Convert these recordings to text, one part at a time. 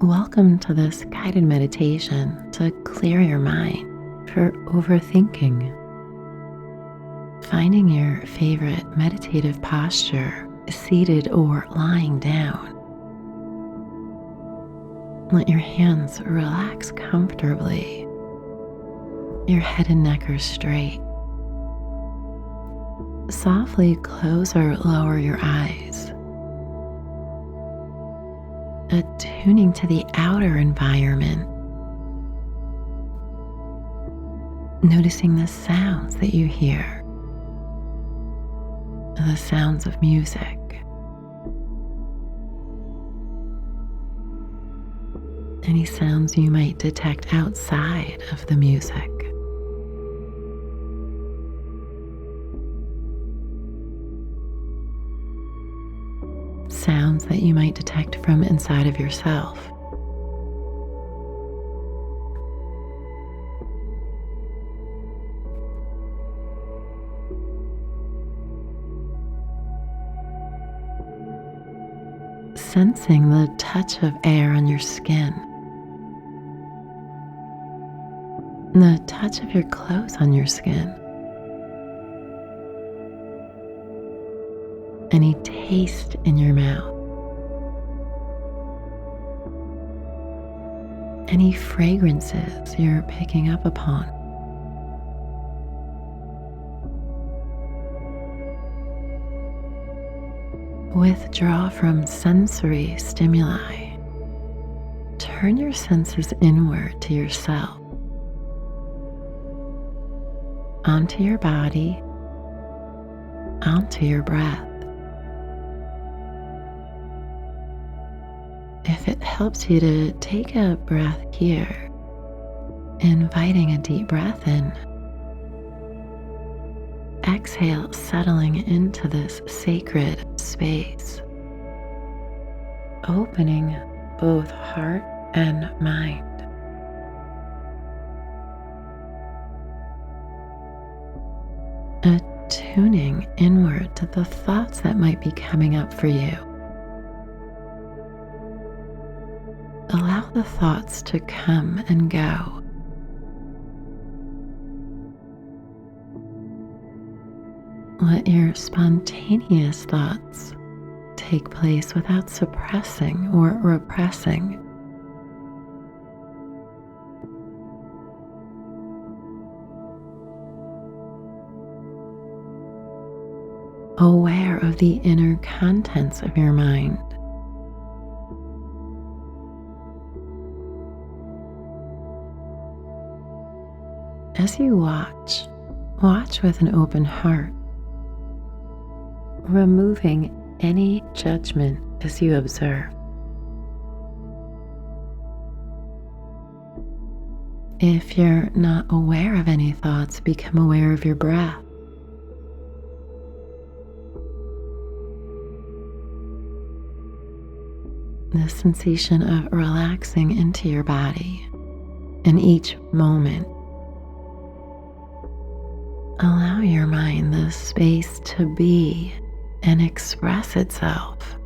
Welcome to this guided meditation to clear your mind for overthinking. Finding your favorite meditative posture, seated or lying down. Let your hands relax comfortably. Your head and neck are straight. Softly close or lower your eyes. Attuning to the outer environment. Noticing the sounds that you hear. The sounds of music. Any sounds you might detect outside of the music. Sounds that you might detect from inside of yourself. Sensing the touch of air on your skin. The touch of your clothes on your skin. Any taste in your mouth. Any fragrances you're picking up upon. Withdraw from sensory stimuli. Turn your senses inward to yourself. Onto your body, onto your breath. If it helps you to take a breath here, inviting a deep breath in. Exhale, settling into this sacred space. Opening both heart and mind. Attuning inward to the thoughts that might be coming up for you. Allow the thoughts to come and go. Let your spontaneous thoughts take place without suppressing or repressing. Aware of the inner contents of your mind. As you watch with an open heart, removing any judgment as you observe. If you're not aware of any thoughts, become aware of your breath. The sensation of relaxing into your body in each moment. Allow your mind the space to be and express itself.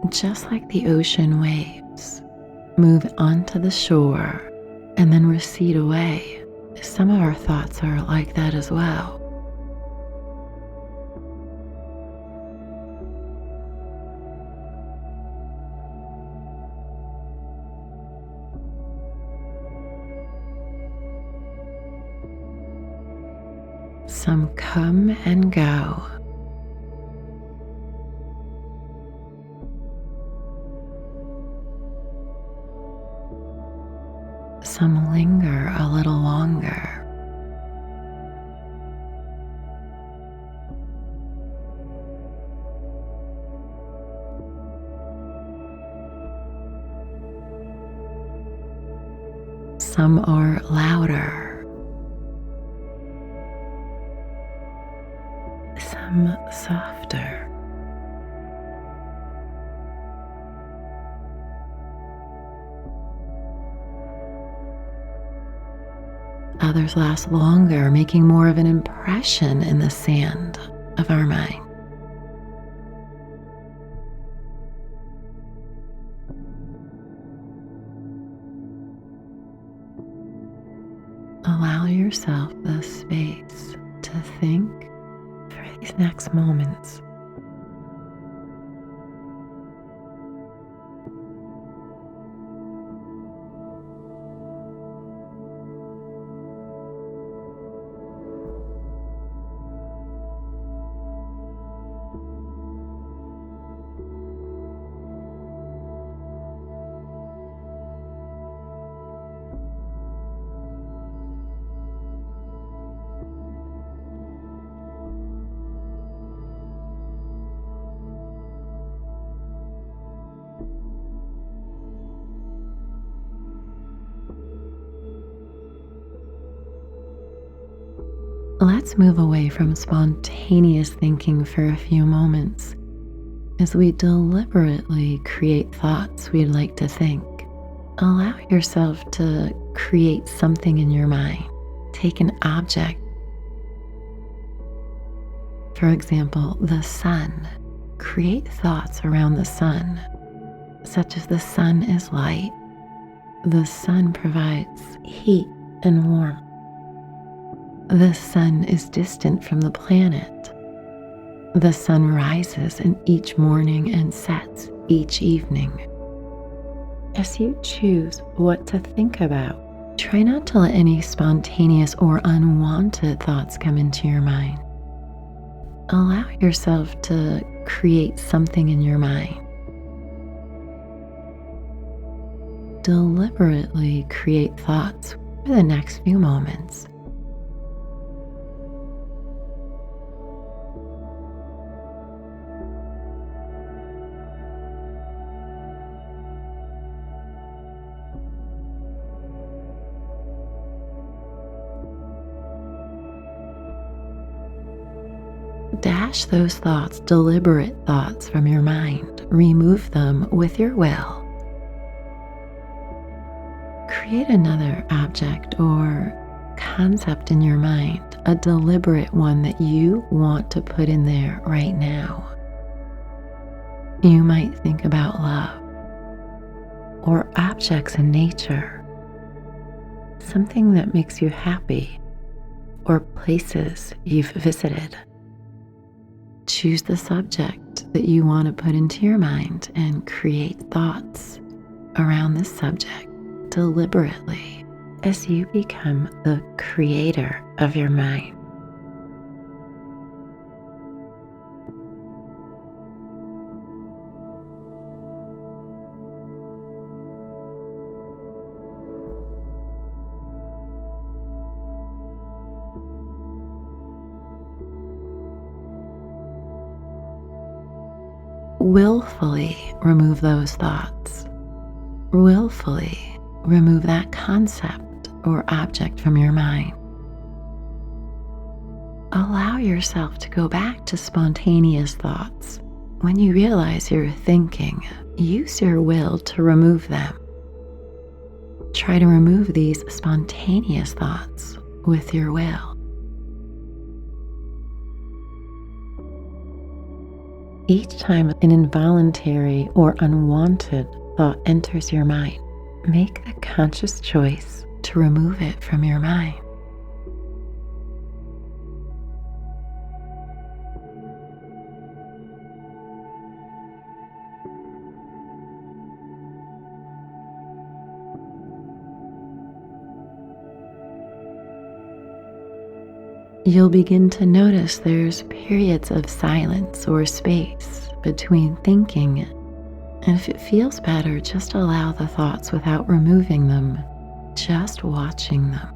Just like the ocean waves move onto the shore and then recede away, some of our thoughts are like that as well. Some come and go. Some linger a little longer. Some are louder. Some softer. Others last longer, making more of an impression in the sand of our mind. Allow yourself the space to think for these next moments. Let's move away from spontaneous thinking for a few moments as we deliberately create thoughts we'd like to think. Allow yourself to create something in your mind. Take an object, for example, the sun. Create thoughts around the sun, such as the sun is light, the sun provides heat and warmth. The sun is distant from the planet. The sun rises in each morning and sets each evening. As you choose what to think about, try not to let any spontaneous or unwanted thoughts come into your mind. Allow yourself to create something in your mind. Deliberately create thoughts for the next few moments. Dash those thoughts, deliberate thoughts, from your mind. Remove them with your will. Create another object or concept in your mind, a deliberate one that you want to put in there right now. You might think about love or objects in nature, something that makes you happy, or places you've visited. Choose the subject that you want to put into your mind and create thoughts around this subject deliberately as you become the creator of your mind. Willfully remove those thoughts. Willfully remove that concept or object from your mind. Allow yourself to go back to spontaneous thoughts. When you realize you're thinking, use your will to remove them. Try to remove these spontaneous thoughts with your will. Each time an involuntary or unwanted thought enters your mind, make the conscious choice to remove it from your mind. You'll begin to notice there's periods of silence or space between thinking, and if it feels better, just allow the thoughts without removing them, just watching them.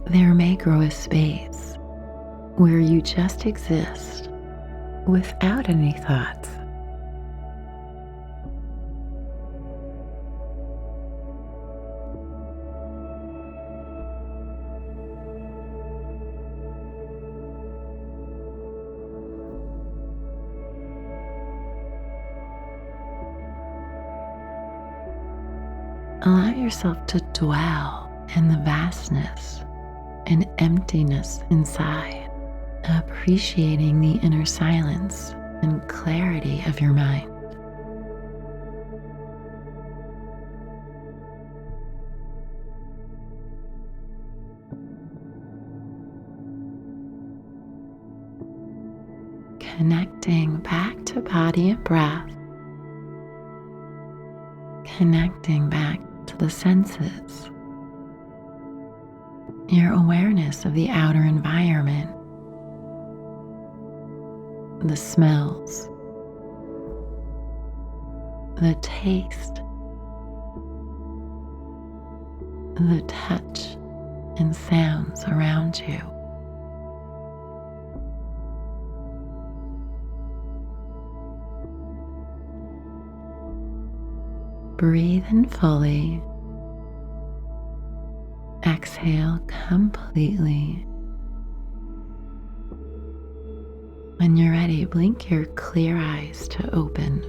There may grow a space where you just exist without any thoughts. Allow yourself to dwell in the vastness and emptiness inside, appreciating the inner silence and clarity of your mind. Connecting back to body and breath, connecting back to the senses, your awareness of the outer environment, the smells, the taste, the touch and sounds around you. Breathe in fully. Exhale completely. When you're ready, blink your clear eyes to open.